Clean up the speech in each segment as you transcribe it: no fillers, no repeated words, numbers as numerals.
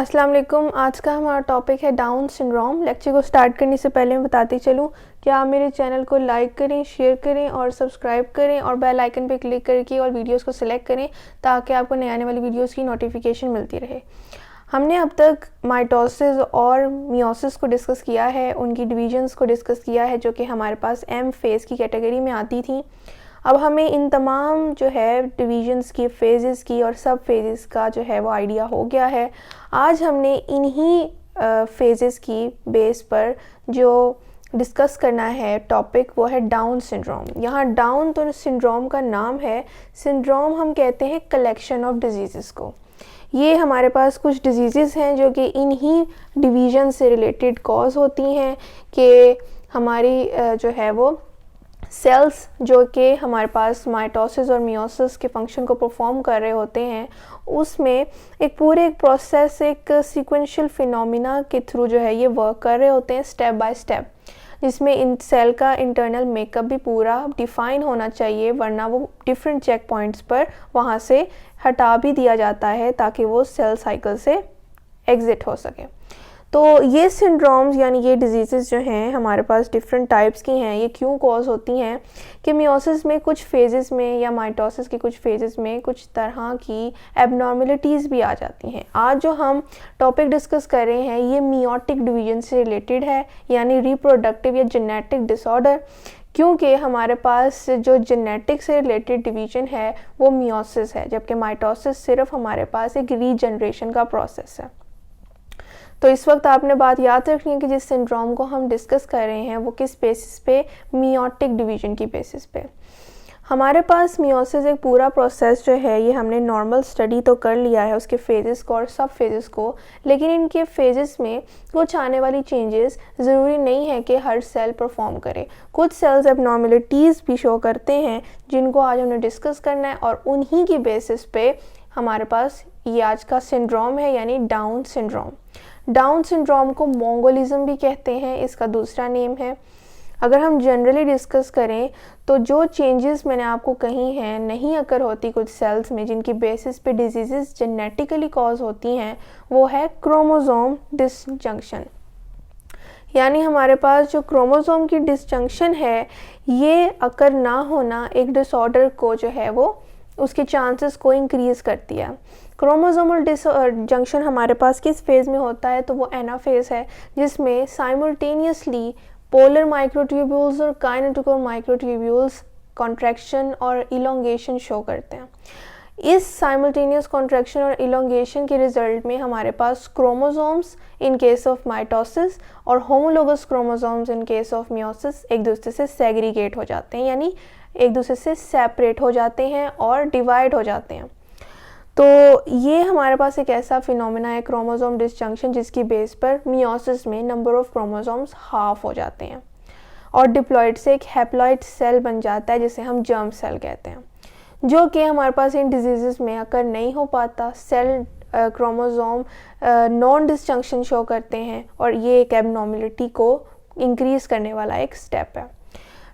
अस्सलाम वालेकुम। आज का हमारा टॉपिक है डाउन सिंड्रोम। लेक्चर को स्टार्ट करने से पहले मैं बताती चलूँ कि आप मेरे चैनल को लाइक करें, शेयर करें और सब्सक्राइब करें और बेल आइकन पर क्लिक करके और वीडियोस को सिलेक्ट करें ताकि आपको नए आने वाली वीडियोस की नोटिफिकेशन मिलती रहे। हमने अब तक माइटोसिस और मियोसिस को डिस्कस किया है, उनकी डिवीजन्स को डिस्कस किया है जो कि हमारे पास एम फेज़ की कैटेगरी में आती थी। अब हमें इन तमाम जो है डिवीजन्स की, फेजेस की और सब फेजेस का जो है वो आइडिया हो गया है। आज हमने इन्हीं फेजेस की बेस पर जो डिस्कस करना है टॉपिक वो है डाउन सिंड्रोम। यहाँ डाउन तो सिंड्रोम का नाम है, सिंड्रोम हम कहते हैं कलेक्शन ऑफ डिजीज़ को। ये हमारे पास कुछ डिजीज़ हैं जो कि इन्हीं डिवीज़न से रिलेटेड कॉज होती हैं कि हमारी जो है वो सेल्स जो कि हमारे पास माइटोसिस और मियोसिस के फंक्शन को परफॉर्म कर रहे होते हैं, उसमें एक प्रोसेस, एक सीक्वेंशियल फिनोमिना के थ्रू जो है ये वर्क कर रहे होते हैं स्टेप बाय स्टेप, जिसमें इन सेल का इंटरनल मेकअप भी पूरा डिफ़ाइन होना चाहिए, वरना वो डिफरेंट चेक पॉइंट्स पर वहाँ से हटा भी दिया जाता है ताकि वो सेल साइकिल से एग्ज़िट हो सके। तो ये सिंड्रोम्स यानी ये डिजीज़ जो हैं हमारे पास डिफरेंट टाइप्स की हैं। ये क्यों कॉज होती हैं कि मियोसिस में कुछ फेजेस में या माइटोसिस के कुछ फेजेस में कुछ तरह की एबनॉर्मेलिटीज़ भी आ जाती हैं। आज जो हम टॉपिक डिस्कस कर रहे हैं ये मियोटिक डिवीजन से रिलेटेड है, यानी रिप्रोडक्टिव या जेनेटिक डिसऑर्डर, क्योंकि हमारे पास जो जेनेटिक से रिलेटेड डिवीजन है वो मियोसिस है, जबकि माइटोसिस सिर्फ हमारे पास एक रीजनरेशन का प्रोसेस है। तो इस वक्त आपने बात याद रखनी है कि जिस सिंड्रोम को हम डिस्कस कर रहे हैं वो किस बेसिस पे, मियोटिक डिवीजन की बेसिस पे। हमारे पास मियोसिस एक पूरा प्रोसेस जो है ये हमने नॉर्मल स्टडी तो कर लिया है उसके फेजेस को और सब फेजेस को, लेकिन इनके फेजेस में कुछ आने वाली चेंजेस ज़रूरी नहीं है कि हर सेल परफॉर्म करे। कुछ सेल्स एबनॉर्मेलिटीज़ भी शो करते हैं जिनको आज हमने डिस्कस करना है और उन्हीं की बेसिस पे हमारे पास ये आज का सिंड्रोम है, यानी डाउन सिंड्रोम। डाउन सिंड्रोम को मोंगोलिज्म भी कहते हैं, इसका दूसरा नेम है। अगर हम जनरली डिस्कस करें तो जो चेंजेस मैंने आपको कही हैं नहीं अकर होती कुछ सेल्स में जिनकी बेसिस पे डिजीज़ जेनेटिकली कॉज होती हैं, वो है क्रोमोसोम डिसजंक्शन। यानी हमारे पास जो क्रोमोसोम की डिसजंक्शन है ये अकर ना होना एक डिसऑर्डर को जो है वो उसके चांसेस को इंक्रीज़ करती है। क्रोमोसोमल डिसजंक्शन हमारे पास किस फेज़ में होता है, तो वो एनाफेज़ है, जिसमें साइमल्टेनियसली पोलर माइक्रोट्यूब्यूल्स और काइनेटिक माइक्रोट्यूब्यूल्स कॉन्ट्रैक्शन और इलोंगेशन शो करते हैं। इस साइमल्टेनियस कॉन्ट्रैक्शन और इलोंगेशन के रिजल्ट में हमारे पास chromosomes in case of mitosis और homologous chromosomes in case of meiosis एक दूसरे से सेग्रीगेट हो जाते हैं, यानी एक दूसरे से सेपरेट हो जाते हैं और डिवाइड हो जाते हैं। तो ये हमारे पास एक ऐसा फिनोमेना है क्रोमोसोम डिसजंक्शन जिसकी बेस पर मियोसिस में नंबर ऑफ क्रोमोसोम्स हाफ हो जाते हैं और डिप्लॉइड से एक हैप्लॉइड सेल बन जाता है जिसे हम जर्म सेल कहते हैं, जो कि हमारे पास इन डिजीज़ में अकर नहीं हो पाता। Cell chromosome non disjunction show करते हैं और ये एक एबनॉर्मेलिटी को इंक्रीज़ करने वाला एक स्टेप है।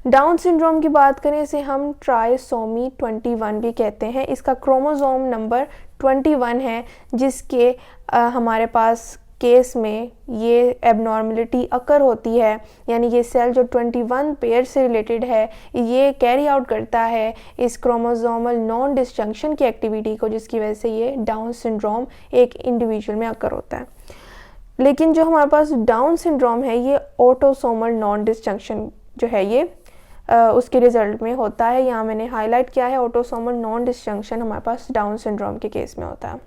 डाउन सिंड्रोम की बात करें इसे हम ट्राइसोमी 21 भी कहते हैं। इसका क्रोमोसोम नंबर 21 है जिसके हमारे पास केस में ये एबनॉर्मेलिटी अकर होती है, यानी ये सेल जो 21 पेयर से रिलेटेड है ये कैरी आउट करता है इस क्रोमोसोमल नॉन डिसजंक्शन की एक्टिविटी को, जिसकी वजह से ये डाउन सिंड्रोम एक इंडिविजुअल में अकर होता है। लेकिन जो हमारे पास डाउन सिंड्रोम है ये ऑटोसोमल नॉन डिसजंक्शन जो है ये उसके रिजल्ट में होता है। यहाँ मैंने हाईलाइट किया है ऑटोसोमल नॉन डिसजंक्शन हमारे पास डाउन सिंड्रोम के केस में होता है।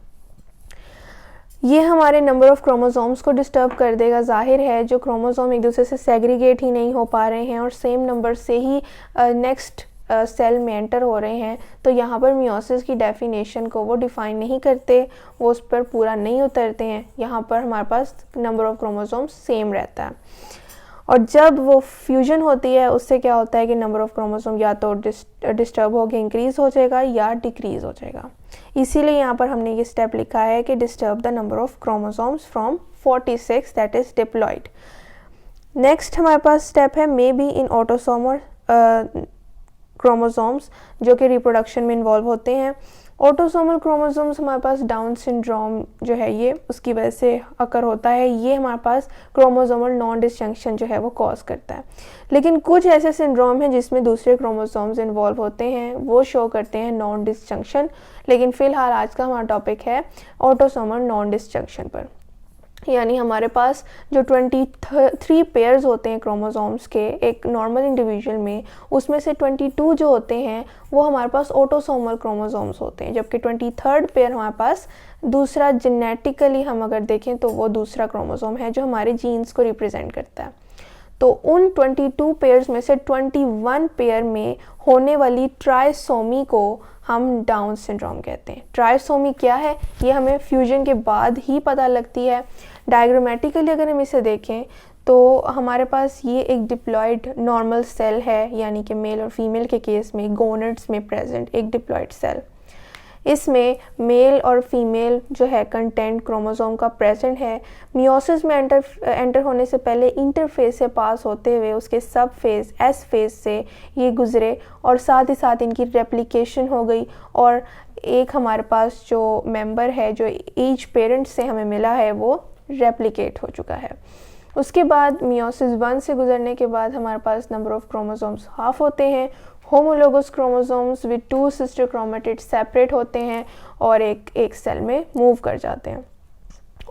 ये हमारे नंबर ऑफ क्रोमोसोम्स को डिस्टर्ब कर देगा। जाहिर है जो क्रोमोसोम एक दूसरे से सेग्रीगेट ही नहीं हो पा रहे हैं और सेम नंबर से ही नेक्स्ट सेल में एंटर हो रहे हैं, तो यहाँ पर मियोसिस की डेफिनेशन को वो डिफ़ाइन नहीं करते, वो उस पर पूरा नहीं उतरते हैं। यहाँ पर हमारे पास नंबर ऑफ क्रोमोसोम्स सेम रहता है और जब वो फ्यूजन होती है उससे क्या होता है कि नंबर ऑफ क्रोमोसोम या तो डिस्टर्ब होकर इंक्रीज़ हो जाएगा या डिक्रीज़ हो जाएगा। इसीलिए यहाँ पर हमने ये स्टेप लिखा है कि disturb the number of chromosomes from 46 that is diploid. Next हमारे पास स्टेप है may be in autosomal chromosomes जो कि रिप्रोडक्शन में इन्वॉल्व होते हैं। ऑटोसोमल क्रोमोसोम्स हमारे पास डाउन सिंड्रोम जो है ये उसकी वजह से अकर होता है, ये हमारे पास क्रोमोसोमल नॉन डिसजंक्शन जो है वो कॉज करता है। लेकिन कुछ ऐसे सिंड्रोम हैं जिसमें दूसरे क्रोमोसोम्स इन्वॉल्व होते हैं, वो शो करते हैं नॉन डिसजंक्शन। लेकिन फ़िलहाल आज का हमारा टॉपिक है ऑटोसोमल नॉन डिसजंक्शन पर। यानी हमारे पास जो 23 पेयर्स होते हैं क्रोमोसोम्स के एक नॉर्मल इंडिविजुअल में, उसमें से 22 जो होते हैं वो हमारे पास ऑटोसोमल क्रोमोसोम्स होते हैं, जबकि 23rd पेयर हमारे पास दूसरा जेनेटिकली हम अगर देखें तो वो दूसरा क्रोमोसोम है जो हमारे जीन्स को रिप्रेजेंट करता है। तो उन 22 पेयर्स में से 21 पेयर में होने वाली ट्राइसोमी को हम डाउन सिंड्रोम कहते हैं। ट्राइसोमी क्या है ये हमें फ्यूजन के बाद ही पता लगती है। डायग्रामेटिकली अगर हम इसे देखें तो हमारे पास ये एक डिप्लॉयड नॉर्मल सेल है, यानी कि मेल और फीमेल के केस में गोनेड्स में प्रेजेंट एक डिप्लॉयड सेल। इसमें मेल और फीमेल जो है कंटेंट क्रोमोसोम का प्रेजेंट है। मियोसिस में एंटर होने से पहले इंटरफेज से पास होते हुए उसके सब फेज एस फेज से ये गुजरे और साथ ही साथ इनकी रेप्लिकेशन हो गई और एक हमारे पास जो मेंबर है जो ईच पेरेंट से हमें मिला है वो रेप्लिकेट हो चुका है। उसके बाद मियोसिस 1 से गुजरने के बाद हमारे पास नंबर ऑफ क्रोमोसोम्स हाफ होते हैं। Homologous chromosomes with 2 sister chromatids separate होते हैं और एक सेल में मूव कर जाते हैं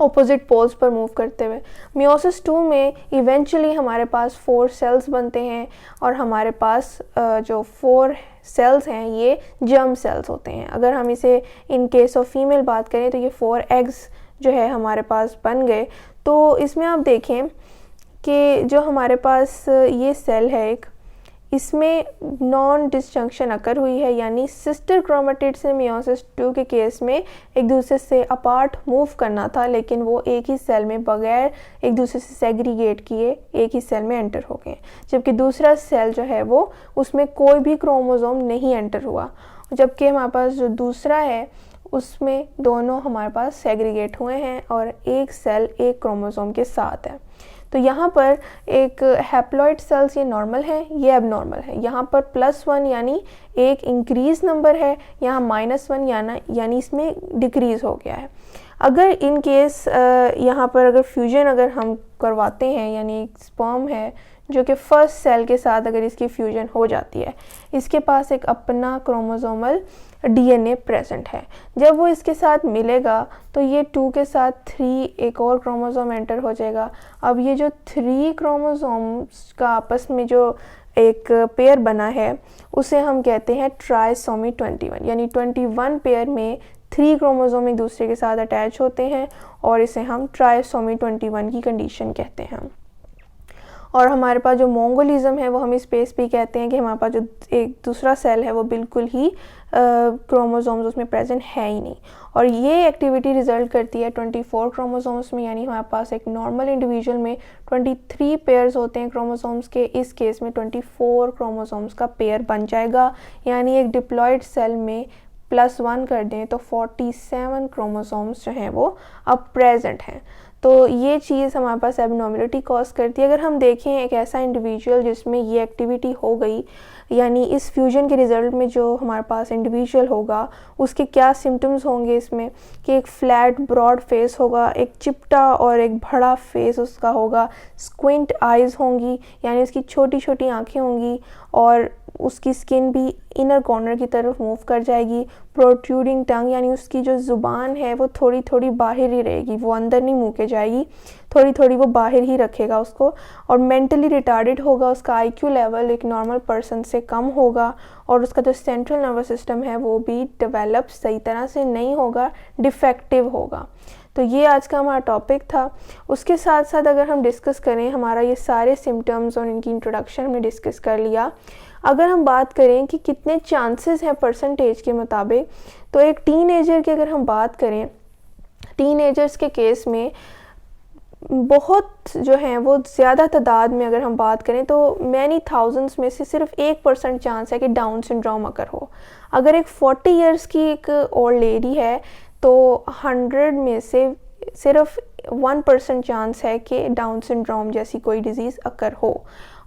ऑपोजिट पोल्स पर मूव करते हुए। मियोसिस 2 में इवेंचुअली हमारे पास 4 सेल्स बनते हैं और हमारे पास जो 4 सेल्स हैं ये जर्म सेल्स होते हैं। अगर हम इसे इन केस ऑफ फीमेल बात करें तो ये 4 एग्स जो है हमारे पास बन गए। तो इसमें आप देखें कि जो हमारे पास ये सेल है एक, इसमें नॉन डिसजंक्शन अकर हुई है, यानी सिस्टर क्रोमेटिड्स ने मियोसिस 2 के केस में एक दूसरे से अपार्ट मूव करना था, लेकिन वो एक ही सेल में बगैर एक दूसरे से सेग्रीगेट किए एक ही सेल में एंटर हो गए। जबकि दूसरा सेल जो है वो उसमें कोई भी क्रोमोसोम नहीं एंटर हुआ, जबकि हमारे पास जो दूसरा है उसमें दोनों हमारे पास सेग्रीगेट हुए हैं और एक सेल एक क्रोमोसोम के साथ है। तो यहाँ पर एक हैप्लॉइड सेल्स ये नॉर्मल है, ये एबनॉर्मल है। यहाँ पर +1 यानी एक इंक्रीज नंबर है, यहाँ -1 यानी इसमें डिक्रीज़ हो गया है। अगर इन केस यहाँ पर अगर फ्यूजन अगर हम करवाते हैं, यानी एक स्पर्म है जो कि फर्स्ट सेल के साथ अगर इसकी फ्यूजन हो जाती है, इसके पास एक अपना क्रोमोसोमल डीएनए प्रेजेंट है। जब वो इसके साथ मिलेगा तो ये 2 के साथ 3 एक और क्रोमोसोम एंटर हो जाएगा। अब ये जो 3 क्रोमोसोम्स का आपस में जो एक पेयर बना है उसे हम कहते हैं ट्राइसोमी 21, यानी 21 पेयर में 3 क्रोमोसोम एक दूसरे के साथ अटैच होते हैं और इसे हम ट्राइसोमी 21 की कंडीशन कहते हैं। और हमारे पास जो मोंगोलिज्म है वो हम इस स्पेस पे कहते हैं कि हमारे पास जो एक दूसरा सेल है वो बिल्कुल ही क्रोमोसोम्स उसमें प्रेजेंट है ही नहीं। और ये एक्टिविटी रिजल्ट करती है 24 क्रोमोसोम्स में, यानी हमारे पास एक नॉर्मल इंडिविजुअल में 23 पेयर्स होते हैं क्रोमोसोम्स के, इस केस में 24 क्रोमोसोम्स का पेयर बन जाएगा। यानी एक डिप्लॉयड सेल में +1 कर दें तो 47 क्रोमोसोम्स जो हैं वो अब प्रेजेंट हैं। तो ये चीज़ हमारे पास एबनॉर्मलिटी कॉज करती है। अगर हम देखें एक ऐसा इंडिविजुअल जिसमें ये एक्टिविटी हो गई, यानी इस फ्यूजन के रिज़ल्ट में जो हमारे पास इंडिविजुअल होगा उसके क्या सिम्टम्स होंगे इसमें कि एक फ्लैट ब्रॉड फेस होगा, एक चिपटा और एक बड़ा फेस उसका होगा, स्क्विंट आइज़ होंगी यानी उसकी छोटी छोटी आँखें होंगी और उसकी स्किन भी इनर कॉर्नर की तरफ मूव कर जाएगी। प्रोट्रूडिंग टंग यानी उसकी जो ज़ुबान है वो थोड़ी थोड़ी बाहर ही रहेगी, वो अंदर नहीं मुँह के जाएगी, थोड़ी थोड़ी वो बाहर ही रखेगा उसको। और मेंटली रिटार्डेड होगा, उसका आईक्यू लेवल एक नॉर्मल पर्सन से कम होगा और उसका जो सेंट्रल नर्वस सिस्टम है वो भी डेवलप सही तरह से नहीं होगा, डिफेक्टिव होगा। तो ये आज का हमारा टॉपिक था। उसके साथ साथ अगर हम डिस्कस करें, हमारा ये सारे सिम्टम्स और इनकी इंट्रोडक्शन हमने डिस्कस कर लिया। अगर हम बात करें कि कितने चांसेस हैं परसेंटेज के मुताबिक, तो एक टीनेजर की अगर हम बात करें, टीनेजर्स के केस में बहुत जो हैं वो ज़्यादा तादाद में अगर हम बात करें तो मैनी थाउजेंड्स में से सिर्फ 1% चांस है कि डाउन सिंड्रोम अगर हो। अगर एक 40 इयर्स की एक ओल्ड लेडी है तो 100 में से सिर्फ 1% चांस है कि डाउन सिंड्रोम जैसी कोई डिज़ीज़ अकर हो।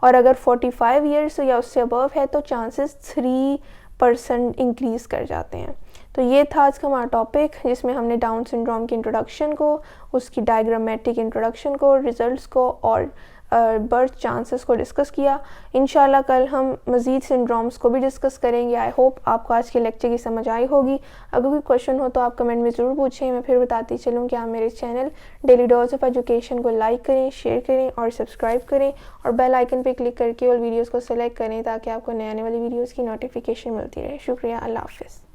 और अगर 45 इयर्स या उससे अबव है तो चांसेस 3% इंक्रीज़ कर जाते हैं। तो ये था आज का हमारा टॉपिक, जिसमें हमने डाउन सिंड्रोम की इंट्रोडक्शन को, उसकी डायग्रामेटिक इंट्रोडक्शन को, रिजल्ट्स को और बर्थ चांसेस को डिस्कस किया। इंशाल्लाह कल हम मज़ीद सिंड्रोम्स को भी डिस्कस करेंगे। आई होप आपको आज के लेक्चर की समझ आई होगी। अगर कोई क्वेश्चन हो तो आप कमेंट में ज़रूर पूछें। मैं फिर बताती चलूँ कि आप मेरे channel daily dose of education को लाइक करें, शेयर करें और सब्सक्राइब करें और बेल आइकन पर क्लिक करके और वीडियोज़ को सेलेक्ट करें ताकि आपको नए आने वाली वीडियोज़ की नोटिफिकेशन मिलती रहे। शुक्रिया, अल्लाह हाफ़िज़।